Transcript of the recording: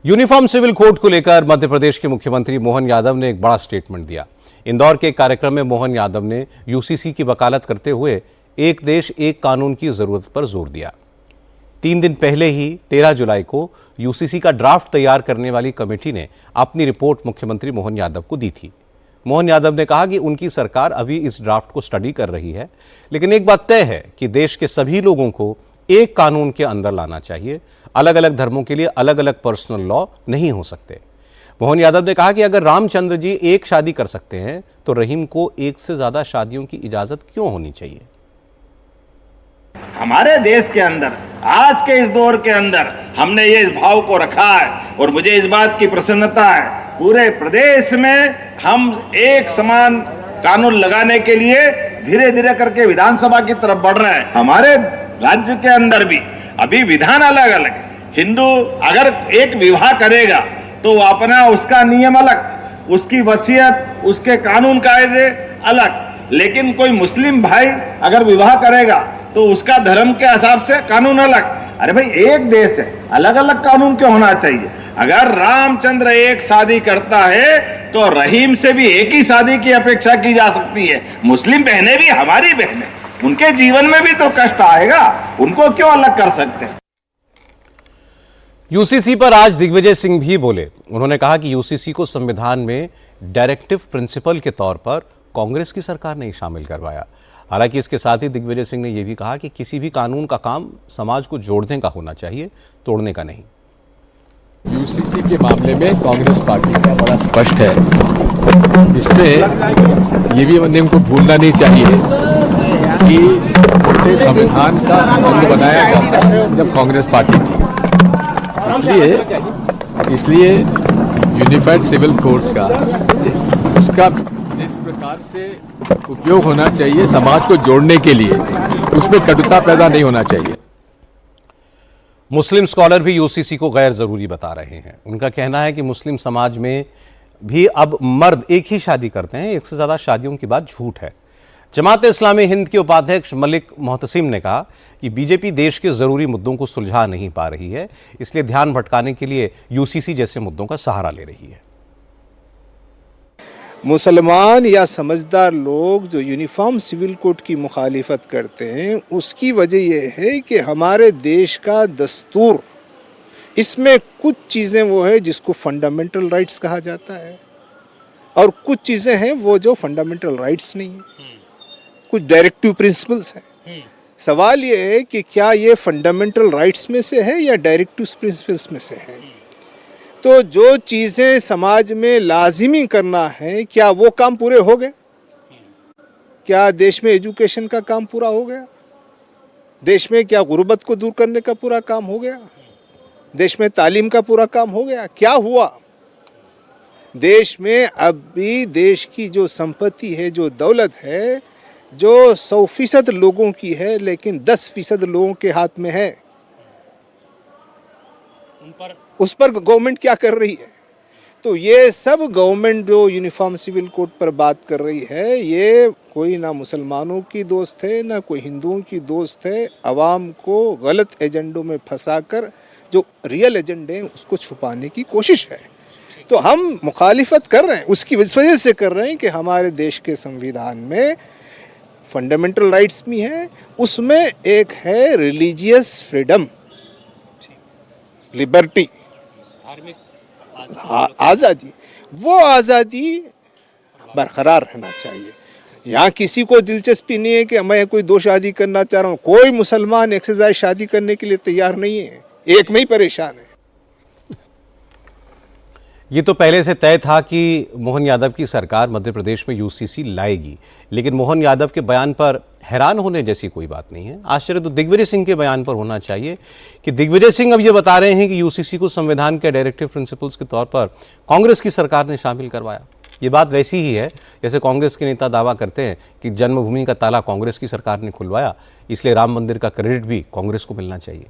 Uniform civil code को लेकर मध्य प्रदेश के मुख्यमंत्री मोहन यादव ने एक बड़ा स्टेटमेंट दिया। इंदौर के एक कार्यक्रम में मोहन यादव ने यूसीसी की वकालत करते हुए एक देश एक कानून की जरूरत पर जोर दिया। 3 दिन पहले ही 13 जुलाई को यूसीसी का ड्राफ्ट तैयार करने वाली कमेटी ने अपनी रिपोर्ट मुख्यमंत्री मोहन यादव को दी थी। मोहन यादव ने कहा कि उनकी सरकार अभी इस ड्राफ्ट को स्टडी कर रही है, लेकिन एक बात तय है कि देश के सभी लोगों को एक कानून के अंदर लाना चाहिए। अलग अलग धर्मों के लिए अलग अलग पर्सनल लॉ नहीं हो सकते। मोहन यादव ने कहा कि अगर रामचंद्र जी एक शादी कर सकते हैं तो रहीम को एक से ज्यादा शादियों की इजाजत क्यों होनी चाहिए। हमारे देश के अंदर आज के इस दौर के अंदर हमने ये इस भाव को रखा है और मुझे इस बात की प्रसन्नता है, पूरे प्रदेश में हम एक समान कानून लगाने के लिए धीरे धीरे करके विधानसभा की तरफ बढ़ रहे हैं। हमारे राज्य के अंदर भी अभी विधान अलग अलग है। हिंदू अगर एक विवाह करेगा तो अपना उसका नियम अलग, उसकी वसीयत, उसके कानून कायदे अलग, लेकिन कोई मुस्लिम भाई अगर विवाह करेगा तो उसका धर्म के हिसाब से कानून अलग। अरे भाई एक देश है, अलग अलग कानून क्यों होना चाहिए। अगर रामचंद्र एक शादी करता है तो रहीम से भी एक ही शादी की अपेक्षा की जा सकती है। मुस्लिम बहनें भी हमारी बहनें, उनके जीवन में भी तो कष्ट आएगा, उनको क्यों अलग कर सकते हैं। यूसीसी पर आज दिग्विजय सिंह भी बोले। उन्होंने कहा कि यूसीसी को संविधान में डायरेक्टिव प्रिंसिपल के तौर पर कांग्रेस की सरकार ने शामिल करवाया। हालांकि इसके साथ ही दिग्विजय सिंह ने यह भी कहा कि किसी भी कानून का काम समाज को जोड़ने का होना चाहिए, तोड़ने का नहीं। यूसीसी के मामले में कांग्रेस पार्टी का बड़ा स्पष्ट है। इसमें ये भी नियम को भूलना नहीं चाहिए कि इसे संविधान का अंग बनाया जाता है जब कांग्रेस पार्टी थी। इसलिए यूनिफाइड सिविल कोड का उसका इस प्रकार से उपयोग होना चाहिए समाज को जोड़ने के लिए, उसमें कटुता पैदा नहीं होना चाहिए। मुस्लिम स्कॉलर भी यूसीसी को गैर जरूरी बता रहे हैं। उनका कहना है कि मुस्लिम समाज में भी अब मर्द एक ही शादी करते हैं, एक से ज्यादा शादियों की बात झूठ है। जमात-ए-इस्लामी हिंद के उपाध्यक्ष मलिक मोहतसिम ने कहा कि बीजेपी देश के जरूरी मुद्दों को सुलझा नहीं पा रही है, इसलिए ध्यान भटकाने के लिए यूसीसी जैसे मुद्दों का सहारा ले रही है। मुसलमान या समझदार लोग जो यूनिफॉर्म सिविल कोड की मुखालिफत करते हैं, उसकी वजह यह है कि हमारे देश का दस्तूर, इसमें कुछ चीज़ें वो है जिसको फंडामेंटल राइट्स कहा जाता है और कुछ चीज़ें हैं वो जो फंडामेंटल राइट्स नहीं है, कुछ डायरेक्टिव प्रिंसिपल्स हैं। सवाल ये है कि क्या ये फंडामेंटल राइट्स में से है या डायरेक्टिव प्रिंसिपल्स में से है। तो जो चीज़ें समाज में लाजिमी करना है, क्या वो काम पूरे हो गए? क्या देश में एजुकेशन का काम पूरा हो गया? देश में क्या गुर्बत को दूर करने का पूरा काम हो गया? देश में तालीम का पूरा काम हो गया? क्या हुआ? देश में अब भी देश की जो संपत्ति है, जो दौलत है, जो 100% लोगों की है, लेकिन 10% लोगों के हाथ में है। उस पर गवर्नमेंट क्या कर रही है? तो ये सब गवर्नमेंट जो यूनिफॉर्म सिविल कोड पर बात कर रही है, ये कोई ना मुसलमानों की दोस्त है ना कोई हिंदुओं की दोस्त है। अवाम को गलत एजेंडों में फंसाकर जो रियल एजेंडे हैं उसको छुपाने की कोशिश है। तो हम मुखालिफत कर रहे हैं, उसकी वजह से कर रहे हैं कि हमारे देश के संविधान में फंडामेंटल राइट्स भी हैं, उसमें एक है रिलीजियस फ्रीडम, लिबर्टी, आज़ादी। वो आज़ादी बरकरार रहना चाहिए। यहाँ किसी को दिलचस्पी नहीं है कि मैं कोई 2 शादी करना चाह रहा हूँ। कोई मुसलमान एक से ज़्यादा शादी करने के लिए तैयार नहीं है, एक में ही परेशान है। ये तो पहले से तय था कि मोहन यादव की सरकार मध्य प्रदेश में यूसीसी लाएगी, लेकिन मोहन यादव के बयान पर हैरान होने जैसी कोई बात नहीं है। आश्चर्य तो दिग्विजय सिंह के बयान पर होना चाहिए कि दिग्विजय सिंह अब ये बता रहे हैं कि यूसीसी को संविधान के डायरेक्टिव प्रिंसिपल्स के तौर पर कांग्रेस की सरकार ने शामिल करवाया। ये बात वैसी ही है जैसे कांग्रेस के नेता दावा करते हैं कि जन्मभूमि का ताला कांग्रेस की सरकार ने खुलवाया, इसलिए राम मंदिर का क्रेडिट भी कांग्रेस को मिलना चाहिए।